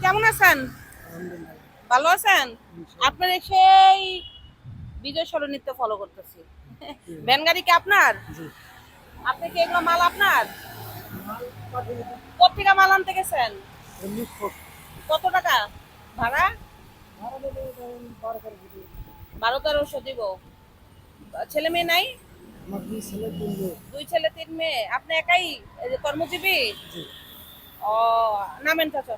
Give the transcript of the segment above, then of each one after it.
কেমন আছেন? আলহামদুলিল্লাহ। ভালো আছেন? ইনশাআল্লাহ। আপনার সেই বিজয় সরণিত্য ফলো করতেছি। ভ্যান গাড়ি কি আপনার? জি। আপনি কি এগুলো মাল আপনার? মাল পাঠিয়ে দিন। কোত্থেকে মাল আনতে গেছেন? মিটফোর্ড। কত টাকা ভাড়া? ভাড়া দিলে ধরেন 12-13 কোটি। 12-1300 দিব। ছেলে মেয়ে নাই? আমার 2 ছেলে 3 মেয়ে। 2 ছেলে 3 মেয়ে। আপনি একাই এই যে কর্মজীবী? জি। ও, নামেন চাচা।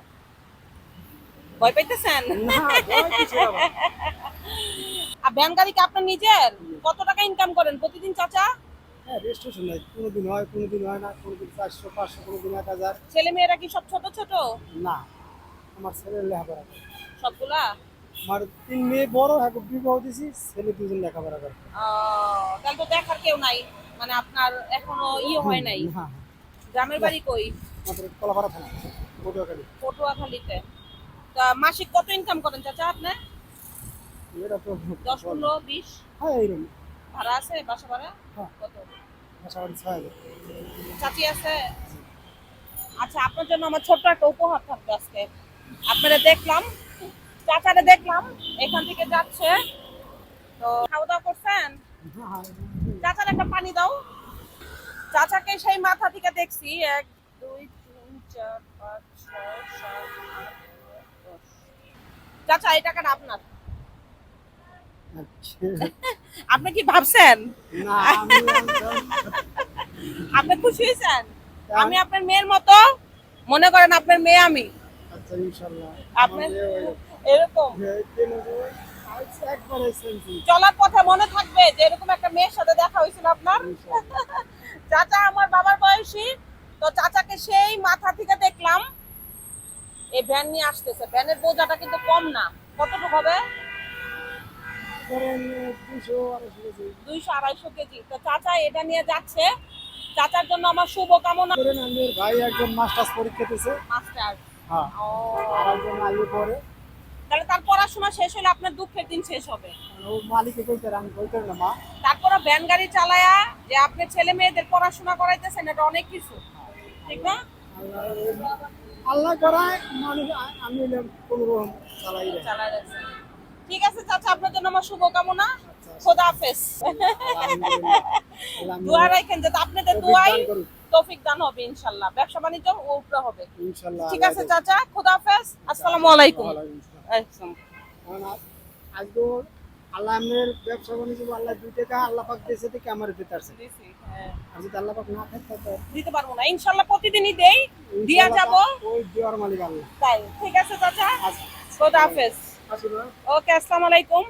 ভয় পাইতেছেন? না, ভয় কিসের আবার? আর ভ্যান গাড়ি কি আপনার নিজের? কত টাকা ইনকাম করেন প্রতিদিন চাচা? হ্যাঁ, রেজিস্ট্রেশন নাই। কোনোদিন হয়, কোনোদিন হয় না, কোনোদিন 400-500, কোনোদিন 1000। ছেলে মেয়েরা কি সব ছোট ছোট? না, আমার ছেলের লেখাপড়া করে। সবগুলা? আমার 3 মেয়ে বড়, এক বিবাহ দিছি, ছেলে 2 জন লেখাপড়া করে। তাহলে তো দেখার কেউ নাই, মানে আপনার এখনো হয় নাই। না, গ্রামের বাড়ি কই? আমাদের কলাপাড়া থানা, পটুয়াখালী। পটুয়াখালীতে। তা মাসিক কত ইনকাম করেন চাচা আপনি? এটা তো 10-15-20? হ্যাঁ, এইরকম। ভাড়া আছে, বাসা ভাড়া? হ্যাঁ, কত? বাসাবাড়ি 6,000। চাচি আছে? আচ্ছা, আপনার জন্য আমার ছোট্ট একটা উপহার থাকবে আজকে। আপনারা দেখলাম, চাচারে দেখলাম এখান থেকে যাচ্ছে, তো খাওয়া দাওয়া করছেন? হ্যাঁ, চাচার একটা পানি দাও। চাচাকে সেই মাথা থেকে দেখছি 1 2 3 4 5 6 7 8 9 10। চাচা, এই টাকাটা আপনার। আচ্ছা। আপনি কি ভাবছেন? না, আমি আপনি খুশি হয়েছেন? আমি আপনার মেয়ের মতো, মনে করেন আপনার মেয়ে আমি। আচ্ছা, ইনশাআল্লাহ। আপনি এরকম একবারে সেন্সি। চলার পথে মনে থাকবে যে এরকম একটা মেয়ের সাথে দেখা হয়েছিল আপনার। চাচা আমার বাবার বয়সী, তো চাচাকে সেই মাথা থেকে দেখলাম এই ভ্যান নিয়ে আসতেছে। ভ্যানের বোঝাটা কিন্তু কম না। কতটুকু হবে? ধরেন 200-250 কেজি। 200-250 কেজি। তো চাচা এটা নিয়ে যাচ্ছে। চাচার জন্য আমার শুভ কামনা। ধরেন আমার ভাই একজন মাস্টার্স পরীক্ষা দিতেছে। মাস্টার। হ্যাঁ। ও, আর একজন আইএ পড়ে। তাহলে তার পড়াশোনা শেষ হলে আপনার দুঃখের দিন শেষ হবে। ও মালিকে কইতে আমি কইতে না মা। তারপরে ভ্যান গাড়ি চালায়া যে আপনি ছেলে মেয়েদের পড়াশোনা করাইতেছেন, এটা অনেক কিছু, ঠিক না? আল্লাহ করায় মানুষ আমি হলাম কোনো রকম চালাই রে। চালায় রাখছেন। ঠিক আছে চাচা, আপনার জন্য আমার শুভকামনা। খোদা হাফেজ। দোয়া রাখেন যাতে আপনাদের দোয়াই তৌফিক দান হবে ইনশাআল্লাহ। ব্যবসা বাণিজ্য উপরে হবে ইনশাআল্লাহ। ঠিক আছে চাচা, খোদা হাফেজ। আসসালামু আলাইকুম। আজকে আল্লাহ আমাদের ব্যবসা বাণিজ্য আল্লাহ 2 টাকা আল্লাহ পাক দিয়েছে দেখে আমার দিতারছে। আর যদি আল্লাহ পাক না থাকতো তো দিতে পারবো না। ইনশাআল্লাহ প্রতিদিনই দেই, দিয়া যাব। ওই দেওয়ার মালিক আল্লাহ। তাই ঠিক আছে চাচা, খোদা হাফেজ। আসলে ওকে, আসসালামু আলাইকুম।